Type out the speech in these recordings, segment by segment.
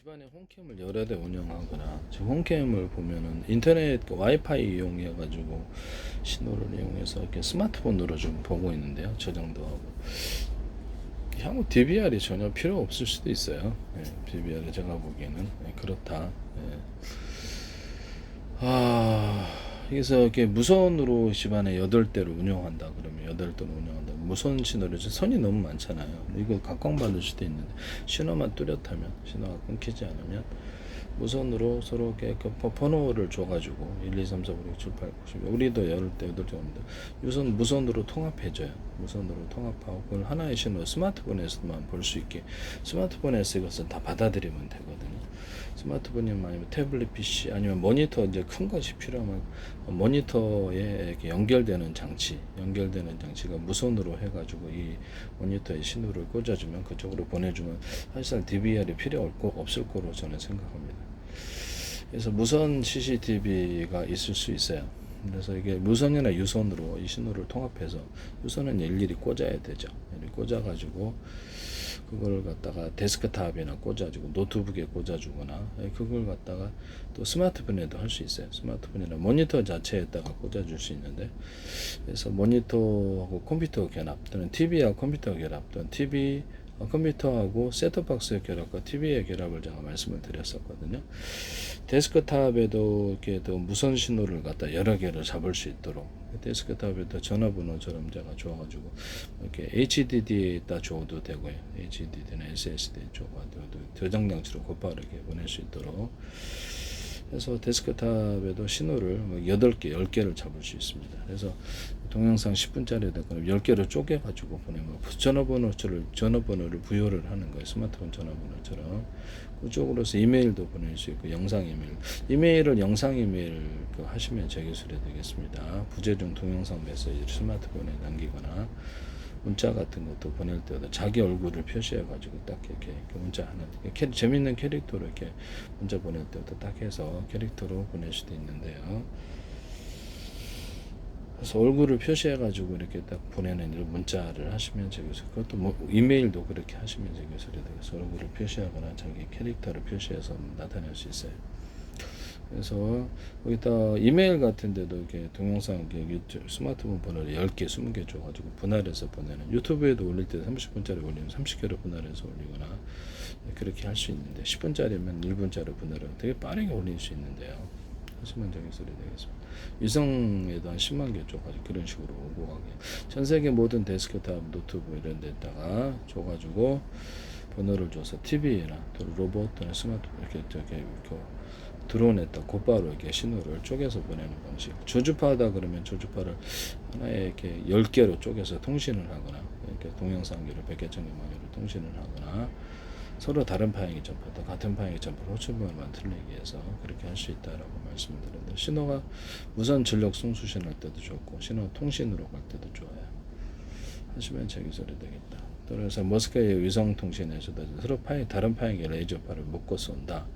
집안에 홈캠을 여러 대 운영하거나 지금 홈캠을 보면은 인터넷 와이파이 이용해 가지고 신호를 이용해서 이렇게 스마트폰으로 좀 보고 있는데요. 저장도 하고 향후 DVR이 전혀 필요 없을 수도 있어요. DVR이 제가 보기에는 그렇다. 그래서 이렇게 무선으로 집안에 8대를 운영한다 그러면 8대를 운영한다. 무선 신호를 선이 너무 많잖아요. 이거 각광받을 수도 있는데 신호만 뚜렷하면 신호가 끊기지 않으면 무선으로 서로 이렇게 번호를 줘가지고 1, 2, 3, 4, 5, 6, 7, 8, 9, 10 우리도 10대 8대 합니다. 무선으로 통합해줘요. 무선으로 통합하고 그걸 하나의 신호 스마트폰에서만 볼 수 있게 스마트폰에서 이것을 다 받아들이면 되거든요. 스마트폰이면 아니면 태블릿 PC 아니면 모니터 이제 큰 것이 필요하면 모니터에 이렇게 연결되는 장치가 무선으로 해가지고 이 모니터에 신호를 꽂아주면 그쪽으로 보내주면 사실상 DVR이 필요 없을 거로 저는 생각합니다. 그래서 무선 CCTV가 있을 수 있어요. 그래서 이게 무선이나 유선으로 이 신호를 통합해서 유선은 일일이 꽂아야 되죠. 꽂아가지고 그걸 갖다가 데스크탑이나 꽂아주고 노트북에 꽂아주거나 그걸 갖다가 또 스마트폰에도 할 수 있어요. 스마트폰이나 모니터 자체에다가 꽂아줄 수 있는데 그래서 모니터하고 컴퓨터 결합 또는 TV와 컴퓨터 결합 또는 TV 컴퓨터하고 셋톱박스의 결합과 TV의 결합을 제가 말씀을 드렸었거든요. 데스크탑에도 이렇게 또 무선 신호를 갖다 여러 개를 잡을 수 있도록 데스크탑에도 전화번호처럼 제가 줘가지고 이렇게 HDD에다 줘도 되고요. HDD나 SSD 줘가지고 저장장치로 곧바로 이렇게 보낼 수 있도록 해서 데스크탑에도 신호를 8개, 10개를 잡을 수 있습니다. 그래서 동영상 10분짜리 되거나 10개를 쪼개가지고 보내면 전화번호를 부여를 하는 거예요. 스마트폰 전화번호처럼. 그쪽으로서 이메일도 보낼 수 있고, 영상 이메일을 영상 이메일 하시면 제 기술이 되겠습니다. 부재중 동영상 메시지를 스마트폰에 남기거나, 문자 같은 것도 보낼 때도 자기 얼굴을 표시해가지고 딱 이렇게 문자 하나 재밌는 캐릭터로 이렇게 문자 보낼 때도 딱 해서 캐릭터로 보낼 수도 있는데요. 그래서 얼굴을 표시해가지고 이렇게 딱 보내는 이런 문자를 하시면 되겠어요. 그것도 이메일도 그렇게 하시면 되겠어요. 그래서 얼굴을 표시하거나 자기 캐릭터를 표시해서 나타낼 수 있어요. 그래서 거기다 이메일 같은 데도 이렇게 동영상 이렇게 스마트폰 번호를 10개, 20개 줘가지고 분할해서 보내는 유튜브에도 올릴 때 30분짜리 올리면 30개로 분할해서 올리거나 그렇게 할 수 있는데 10분짜리면 1분짜리 분할을 되게 빠르게 올릴 수 있는데요. 하시면 되겠어요. 위성에도 한 10만 개 줘가지고 그런 식으로 오고 가게 전 세계 모든 데스크탑 노트북 이런 데다가 줘가지고 번호를 줘서 TV나 또 로봇 또는 스마트폰 이렇게 드론에다 곧바로 이렇게 신호를 쪼개서 보내는 방식. 저주파다 그러면 저주파를 하나에 이렇게 10개로 쪼개서 통신을 하거나 이렇게 동영상기로 100개 정도만으로 통신을 하거나 서로 다른 파형이 전파다 같은 파형이 전파를 호출번호만 틀리게 해서 그렇게 할 수 있다라고 말씀을 드렸는데 신호가 무선 전력 송수신 할 때도 좋고 신호 통신으로 갈 때도 좋아요. 하시면 제 기술이 되겠다. 그래서 머스크의 위성통신에서도 서로 다른 파형의 레이저파를 묶어 쏜다.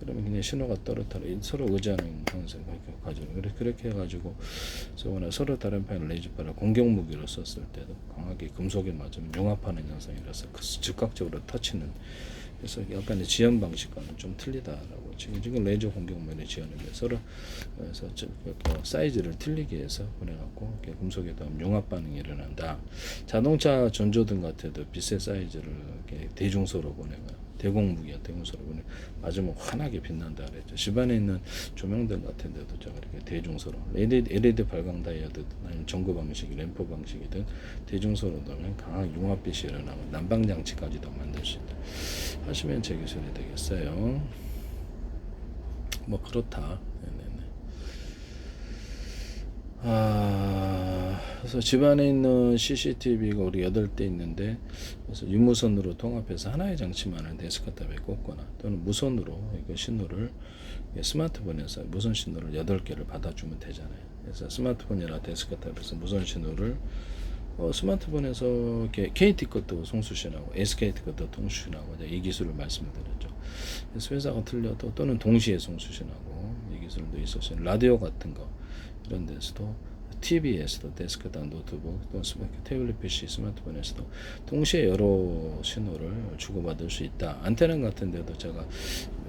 그러면 그냥 신호가 떨어뜨려 서로 의지하는 형성 가지고 그렇게 해가지고 서로 다른 파형 레이저파를 공격무기로 썼을 때도 강하게 금속에 맞으면 융합하는 현상이라서 즉각적으로 터치는 그래서 약간의 지연 방식과는 좀 틀리다라고 지금 레이저 공격물의 지연인데 서로 그래서 사이즈를 틀리게 해서 보내갖고 금속에 더 융합 반응이 일어난다. 자동차 전조등 같아도 빛의 사이즈를 이렇게 대중소로 보내거나 대공무기야 대공소로 보내 맞으면 환하게 빛난다 그랬죠. 집안에 있는 조명등 같은 데도 제가 이렇게 대중소로 LED 발광 다이오드 아니면 전구 방식 램프 방식이든 대중소로 넣으면 강한 융합빛이 일어나고 난방 장치까지도 만들 수 있다. 하시면 제 기술이 되겠어요. 그렇다. 그래서 집안에 있는 CCTV가 우리 8대 있는데 그래서 유무선으로 통합해서 하나의 장치만을 데스크탑에 꽂거나 또는 무선으로 이거 신호를 스마트폰에서 무선 신호를 8개를 받아주면 되잖아요. 그래서 스마트폰이나 데스크탑에서 무선 신호를 스마트폰에서 KT 것도 송수신하고 SKT 것도 통수신하고 이 기술을 말씀을 드렸죠. 그래서 회사가 틀려도 또는 동시에 송수신하고 이 기술도 있었어요. 라디오 같은 거 이런 데서도 TV에서도 데스크탑, 노트북, 또 태블릿 PC, 스마트폰에서도 동시에 여러 신호를 주고받을 수 있다. 안테나 같은 데도 제가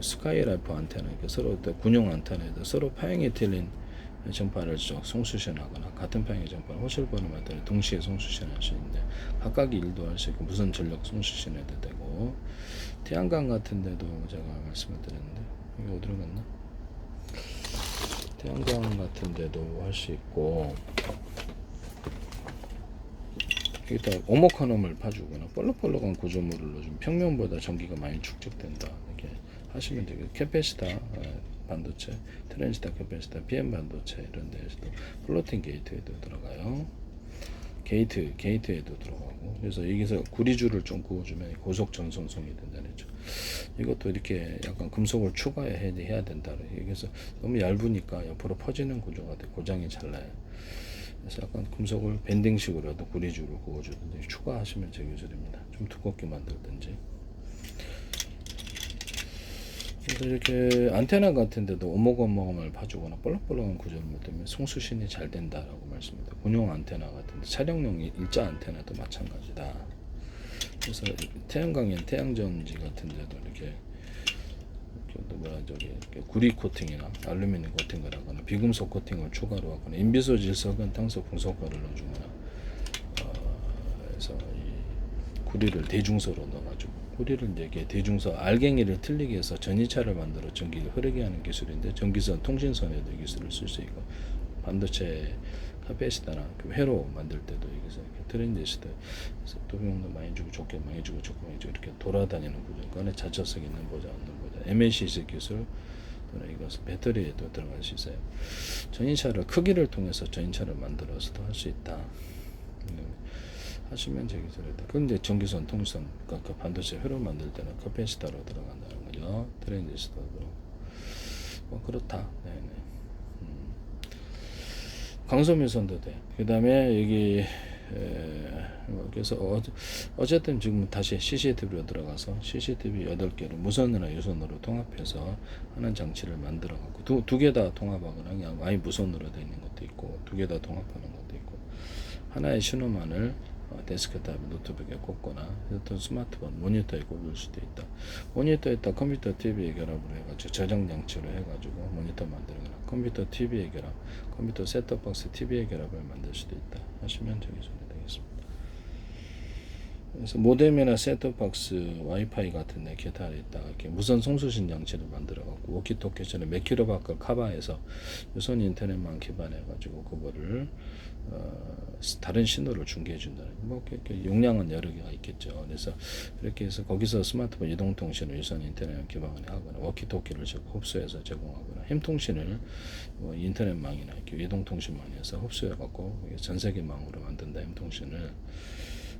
스카이라이프 안테나, 서로 또 군용 안테나에도 서로 파형이 틀린 전파를 송수신하거나 같은 파형의 전파를 호실번호 맞더니 동시에 송수신할 수 있는데 각각 일도 할 수 있고 무선 전력 송수신해도 되고, 태양광 같은 데도 제가 말씀을 드렸는데 이게 어디로 갔나? 태양광 같은 데도 할 수 있고, 여기다 오목한음을 파주거나 볼록볼록한 구조물을 넣어주면 평면보다 전기가 많이 축적된다. 이렇게 하시면 되겠고, 캐패시터 반도체, 트랜지스터 캐패시터, PM 반도체 이런 데에서도 플로팅 게이트에도 들어가요. 게이트에도 들어가고, 그래서 여기서 구리줄을 좀 구워주면 고속 전송성이 된다는 거죠. 이것도 이렇게 약간 금속을 추가해야 된다. 여기서 너무 얇으니까 옆으로 퍼지는 구조가 돼 고장이 잘 나요. 그래서 약간 금속을 밴딩식으로도 구리줄을 구워주든지 추가하시면 제 기술입니다. 좀 두껍게 만들든지. 그래서 이렇게 안테나 같은 데도 오목오목을 파주거나 볼록볼록한 구조를 만들면 송수신이 잘 된다라고 말씀드립니다. 군용 안테나 같은 데, 촬영용 일자 안테나도 마찬가지다. 그래서 태양광엔 태양전지 같은 데도 이렇게 구리 코팅이나 알루미늄 코팅을 하거나 비금속 코팅을 추가로 하거나 인비소 질석은 탄소 풍속가를 넣어주거나 해서 이 구리를 대중소로 넣어가지고, 구리를 이제 대중소 알갱이를 틀리게 해서 전이차를 만들어 전기를 흐르게 하는 기술인데, 전기선 통신선에도 이 기술을 쓸 수 있고, 반도체 카페시다나 회로 만들 때도 여기서 트랜지스터 도용도 많이 주고 좋게 많이 주고 조금 많이 주고 이렇게 돌아다니는 구조, 그 안에 자처석 있는 보자 없는 보자, MLCC 기술 또는 이것은 배터리에도 들어갈 수 있어요. 전이차를 크기를 통해서 전이차를 만들어서도 할 수 있다. 하시면 제 기술이다. 그럼 이제 전기선, 통선, 그 반도체 회로 만들 때는 카페시터로 들어간다는 거죠. 트랜지스터로. 뭐 그렇다. 네네. 광소밀선도 돼. 그 다음에 여기 그래서 어쨌든 지금 다시 CCTV로 들어가서 CCTV 8개를 무선이나 유선으로 통합해서 하는 장치를 만들어 갖고 두 개 다 통합하거나 그냥 아예 무선으로 되어 있는 것도 있고, 두 개 다 통합하는 것도 있고, 하나의 신호만을 데스크탑 노트북에 꽂거나 또 스마트폰 모니터에 꽂을 수도 있다. 모니터에다 컴퓨터 TV에 결합을 해가지고 저장 장치로 해가지고 모니터 만들거나, 컴퓨터 TV에 결합, 컴퓨터 셋톱박스 TV에 결합을 만들 수도 있다 하시면 되겠습니다. 그래서 모뎀이나 셋톱박스, 와이파이 같은 데 기타에 있다가 이렇게 무선 송수신 장치를 만들어 갖고 워키토키처럼 몇 킬로바트 커버해서 유선 인터넷만 기반해 가지고 그거를 다른 신호를 중계해 준다는, 뭐 용량은 여러 개가 있겠죠. 그래서 이렇게 해서 거기서 스마트폰 이동통신을 유선 인터넷 기반을 하거나 워키토키를 흡수해서 제공하거나 햄통신을 인터넷망이나 이렇게 이동통신망에서 흡수해 갖고 전 세계망으로 만든다. 햄통신을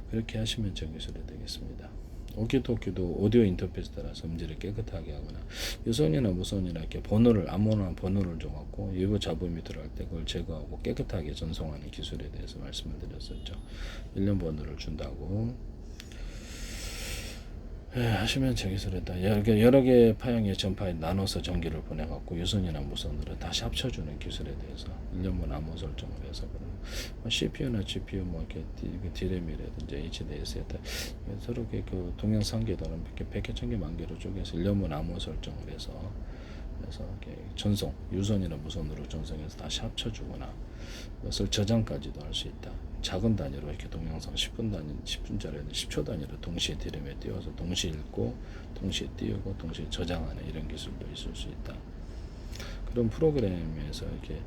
그렇게 하시면 저 기술이 되겠습니다. 워키토키도 오디오 인터페이스 따라서 음질을 깨끗하게 하거나, 유선이나 무선이나 이렇게 번호를 아무나 번호를 줘갖고 일부 잡음이 들어갈 때 그걸 제거하고 깨끗하게 전송하는 기술에 대해서 말씀을 드렸었죠. 1년 번호를 준다고 하시면 제 기술이다. 여러 개의 파형의 전파에 나눠서 전기를 보내갖고 유선이나 무선으로 다시 합쳐주는 기술에 대해서 1년번 암호 설정을 해서 CPU나 GPU 뭐 이렇게 D램이라든지 HDS에 서로 그 동영상계도는 100개, 1000개, 만개로 쪼개서 1년번 암호 설정을 해서 그래서 이렇게 전송, 유선이나 무선으로 전송해서 다시 합쳐주거나 그것을 저장까지도 할 수 있다. 작은 단위로 이렇게 동영상 10분 단위, 10분짜리 10초 단위로 동시에 D램에 띄워서 동시에 읽고, 동시에 띄우고, 동시에 저장하는 이런 기술도 있을 수 있다. 그런 프로그램에서 이렇게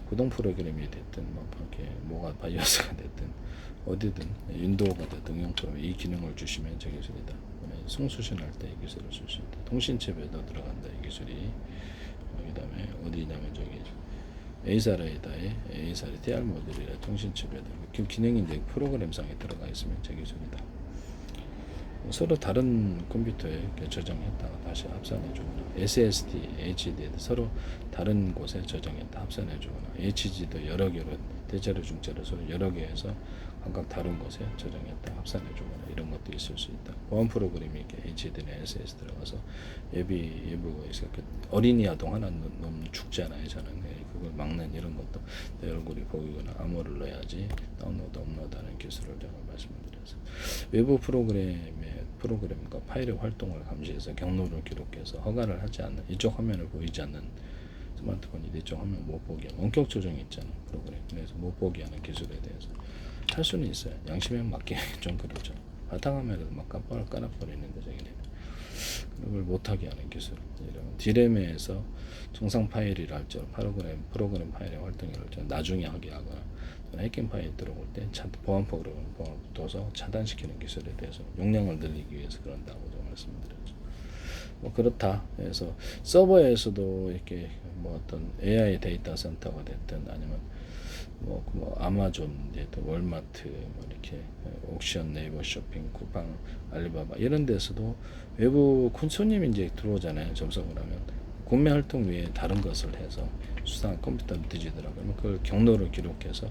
구동 프로그램이 됐든 뭐 이렇게 뭐가 바이오스가 됐든 어디든 윈도우가 됐든 응용 프로그램 이 기능을 주시면 저 기술이다. 송수신할 때 이 기술을 쓸 수 있다. 통신칩에도 들어간다 이 기술이. 그다음에 어디냐면 저기 A사라에다의 A사리 TR 모듈이라 통신칩에도 그 기능이 이제 프로그램상에 들어가 있으면 제 기술이다. 서로 다른 컴퓨터에 저장했다가 다시 합산해주거나, SSD, HD 서로 다른 곳에 저장했다 합산해주거나, HG도 여러 개로 대체로 중체로 서로 여러 개에서 각각 다른 곳에 저장했다 합산해주거나 이런 것도 있을 수 있다. 보안 프로그램이 이렇게 HD나 SS 들어가서 예부가 있어. 어린이 아동 하나 너무 죽잖아요. 저는 그걸 막는 이런 것도 내 얼굴이 보이거나 암호를 넣어야지 다운로드 업로드하는 기술을 제가 말씀을 드렸어요. 외부 프로그램과 파일의 활동을 감시해서 경로를 기록해서 허가를 하지 않는 이쪽 화면을 보이지 않는 스마트폰이 이쪽 화면 못 보게 원격 조정이 있잖아 프로그램. 그래서 못 보게 하는 기술에 대해서 할 수는 있어요. 양심에 맞게 좀 그렇죠. 바탕화면에도 막 깔아버리는데 자기네는 그걸 못하게 하는 기술. 이런 D램에서 정상 파일이랄 프로그램 파일의 활동을 나중에 하게 하거나 해킹 파일 들어올 때 보안 프로그램을 둬서 차단시키는 기술에 대해서 용량을 늘리기 위해서 그런다고 좀 말씀드렸죠. 뭐 그렇다. 그래서 서버에서도 이렇게 뭐 어떤 AI 데이터 센터가 됐든 아니면 뭐 아마존, 또 월마트, 뭐 이렇게 옥션, 네이버 쇼핑, 쿠팡, 알리바바 이런 데서도 외부 손님이 이제 들어오잖아요. 접속을 하면 구매 활동 외에 다른 것을 해서 수상 컴퓨터를 뒤지더라고요. 그러면 그걸 경로를 기록해서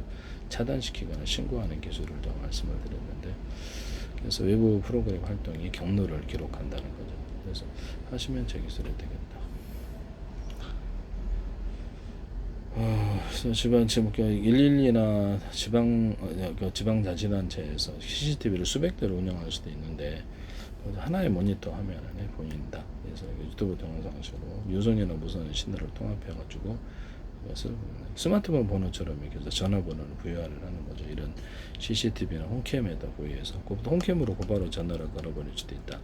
차단시키거나 신고하는 기술을 좀 말씀을 드렸는데, 그래서 외부 프로그램 활동이 경로를 기록한다는 거죠. 그래서 하시면 제 기술이 되겠다. 지금 112나 지방자치단체에서 CCTV를 수백 대를 운영할 수도 있는데 하나의 모니터 화면에 보인다. 그래서 유튜브 동영상으로 유선이나 무선 신호를 통합해가지고 그것을 스마트폰 번호처럼 이렇게 해서 전화번호를 부여를 하는 거죠. 이런 CCTV나 홈캠에다 부여해서 홈캠으로 곧바로 전화를 걸어버릴 수도 있다.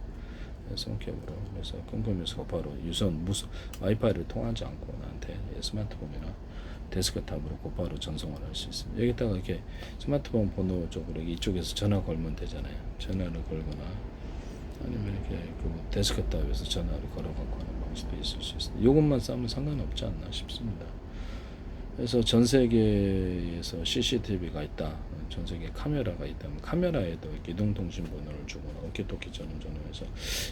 그래서 홈캠에서 곧바로 유선 무선 와이파이를 통하지 않고 나한테 스마트폰이나 데스크탑으로 곧바로 전송을 할 수 있습니다. 여기다가 이렇게 스마트폰 번호 쪽으로 이쪽에서 전화 걸면 되잖아요. 전화를 걸거나 아니면 이렇게 그 데스크탑에서 전화를 걸어갖고 하는 방식도 있을 수 있습니다. 이것만 싸면 상관없지 않나 싶습니다. 그래서 전 세계에서 CCTV가 있다, 전 세계 카메라가 있다면 카메라에도 이렇게 이동통신번호를 주거나 오키토키 전원해서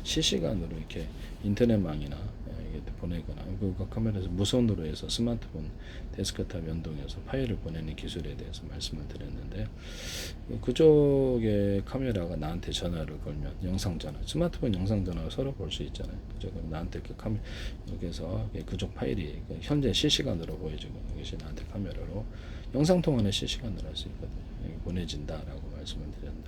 실시간으로 이렇게 인터넷망이나 보내거나 그 카메라에서 무선으로 해서 스마트폰 데스크탑 연동해서 파일을 보내는 기술에 대해서 말씀을 드렸는데, 그쪽에 카메라가 나한테 전화를 걸면 영상전화, 스마트폰 영상전화가 서로 볼 수 있잖아요. 그죠? 그럼 나한테 여기서 그쪽 파일이 현재 실시간으로 보여지고 이것이 나한테 카메라로 영상통화는 실시간으로 할 수 있거든요. 보내진다라고 말씀을 드렸는데